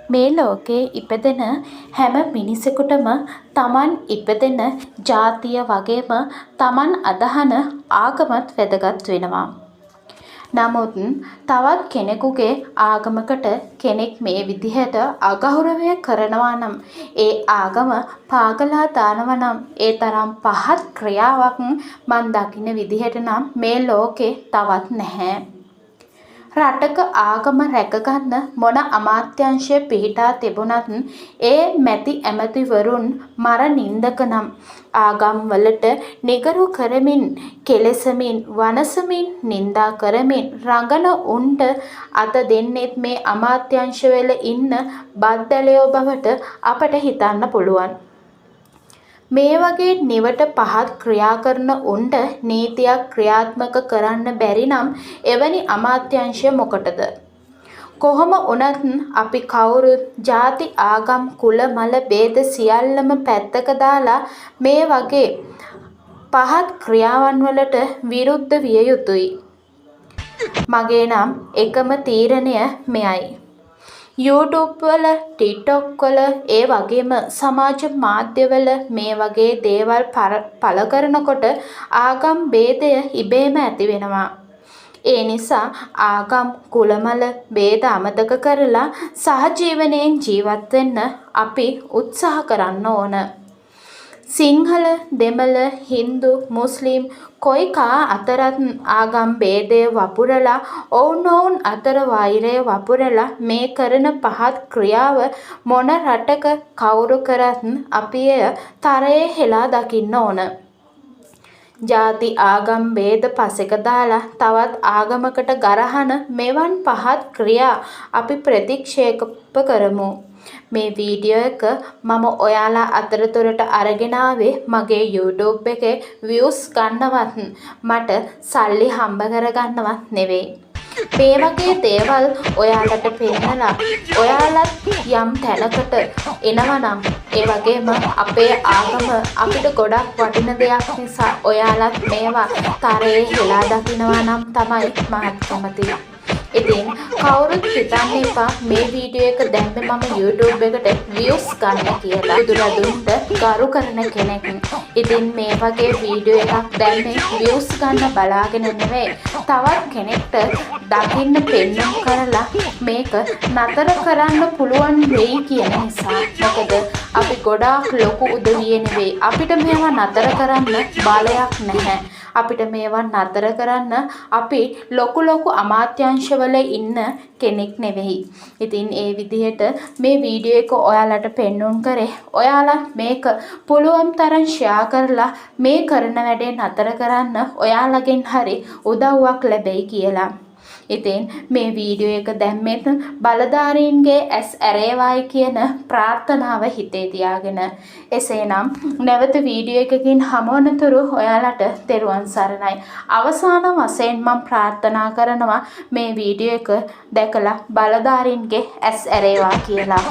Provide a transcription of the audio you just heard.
මේ ලෝකේ ඉපදෙන හැම මිනිසෙකුටම තමන් ඉපදෙන ජාතිය වගේම තමන් අදහන ආගමත් වැදගත් වෙනවා. නමුත් තවත් කෙනෙකුගේ ආගමකට කෙනෙක් මේ විදිහට අගෞරවය කරනවා නම් ඒ ආගම පාගලා දානවා නම් ඒ තරම් පහත් ක්‍රියාවක් මන් දකින්න විදිහට නම් මේ ලෝකේ තවත් නැහැ. රටක ආගම රැකගන්න මොන අමාත්‍යංශය පිහිටා තිබුණත් ඒ මැති ඇමතිවරුන් මර නින්දක නම් ආගම් වලට නිගරු කරමින් කෙලෙසමින් වනසමින් නින්දා කරමින් රඟන උන්ට අත දෙන්නෙත් මේ අමාත්‍යංශවල ඉන්න බද්දලයෝ බවට අපට හිතන්න පුළුවන්. මේ වගේ නිවට පහත් ක්‍රියා කරන උන්ට නීතියක් ක්‍රියාත්මක කරන්න බැරි නම් එවැනි අමාත්‍යංශය මොකටද? කොහොම වුණත් අපි කවුරුත් ಜಾති ආගම් කුල මල ભેද සියල්ලම පැත්තක දාලා මේ වගේ පහත් ක්‍රියාවන් වලට විරුද්ධ විය යුතුයි. මගේ නම් එකම තීරණය මෙයයි. YouTube වල TikTok වල ඒ වගේම සමාජ මාධ්‍යවල මේ වගේ දේවල් පළ කරනකොට ආගම් ભેදය ඉබේම ඇති වෙනවා. ඒ නිසා ආගම් කුලමල ભેද අමතක කරලා සහජීවනයෙන් ජීවත් වෙන්න අපි උත්සාහ කරන්න ඕන. සිංහල දෙමළ හින්දු මුස්ලිම් කොයි කා අතරත් ආගම් ભેදය වපුරලා ඔවුනොවුන් අතර වෛරය වපුරලා මේ කරන පහත් ක්‍රියාව මොන රටක කවුරු කරත් අපි එය තරයේ හෙලා දකින්න ඕන. ಜಾති ආගම් ભેද පසෙක දාලා තවත් ආගමකට ගරහන මෙවන් පහත් ක්‍රියා අපි ප්‍රතික්ෂේප කරමු. මේ වීඩියෝ එක මම ඔයාලා අතරතුරට අරගෙන ආවේ මගේ YouTube එකේ views ගන්නවත් මට සල්ලි හම්බ කරගන්නවත් නෙවෙයි. මේ වගේ දේවල් ඔයාලට පෙන්නලා ඔයාලත් යම් තැනකට එනවා නම් ඒ වගේම අපේ ආගම අපිට ගොඩක් වටින දෙයක් නිසා ඔයාලත් මේවා තරයේ හෙලා දකිනවා නම් තමයි මහත් කැමති. ඉතින් කවුරුත් හිතන්න එපා මේ වීඩියෝ එක දැම්මේ මම YouTube එකට views ගන්න කියලා. බුදුරදුන්ට ගරු කරන කෙනෙක්. ඉතින් මේ වගේ වීඩියෝ එකක් දැම්මේ views ගන්න බලාගෙන නෙවෙයි. තවත් කෙනෙක්ට දකින්න පෙන්වන්න කරලා මේක නතර කරන්න පුළුවන් වෙයි කියන නිසා. මොකද අපි ගොඩාක් ලොකු උදවිය නෙවෙයි. අපිට මේවා නතර කරන්න බලයක් නැහැ. අපිට මේවා නතර කරන්න අපි ලොකු අමාත්‍යංශවල ඉන්න කෙනෙක් නෙවෙයි. ඉතින් ඒ විදිහට මේ වීඩියෝ එක ඔයාලට පෙන්වුම් කරේ. ඔයාලා මේක පුළුවන් තරම් ෂෙයා කරලා මේ කරන වැඩේ නතර කරන්න ඔයාලගෙන් හරි උදව්වක් ලැබෙයි කියලා. ඉතින් මේ වීඩියෝ එක දැම්මෙත් බලධාරීන්ගේ ඇස් ඇරේවායි කියන ප්‍රාර්ථනාව හිතේ තියාගෙන. එසේනම් නැවත වීඩියෝ එකකින් හමුවනතුරු ඔයාලට තෙරුවන් සරණයි. අවසාන වශයෙන් මම ප්‍රාර්ථනා කරනවා මේ වීඩියෝ එක දැකලා බලධාරීන්ගේ ඇස් ඇරේවා කියලා.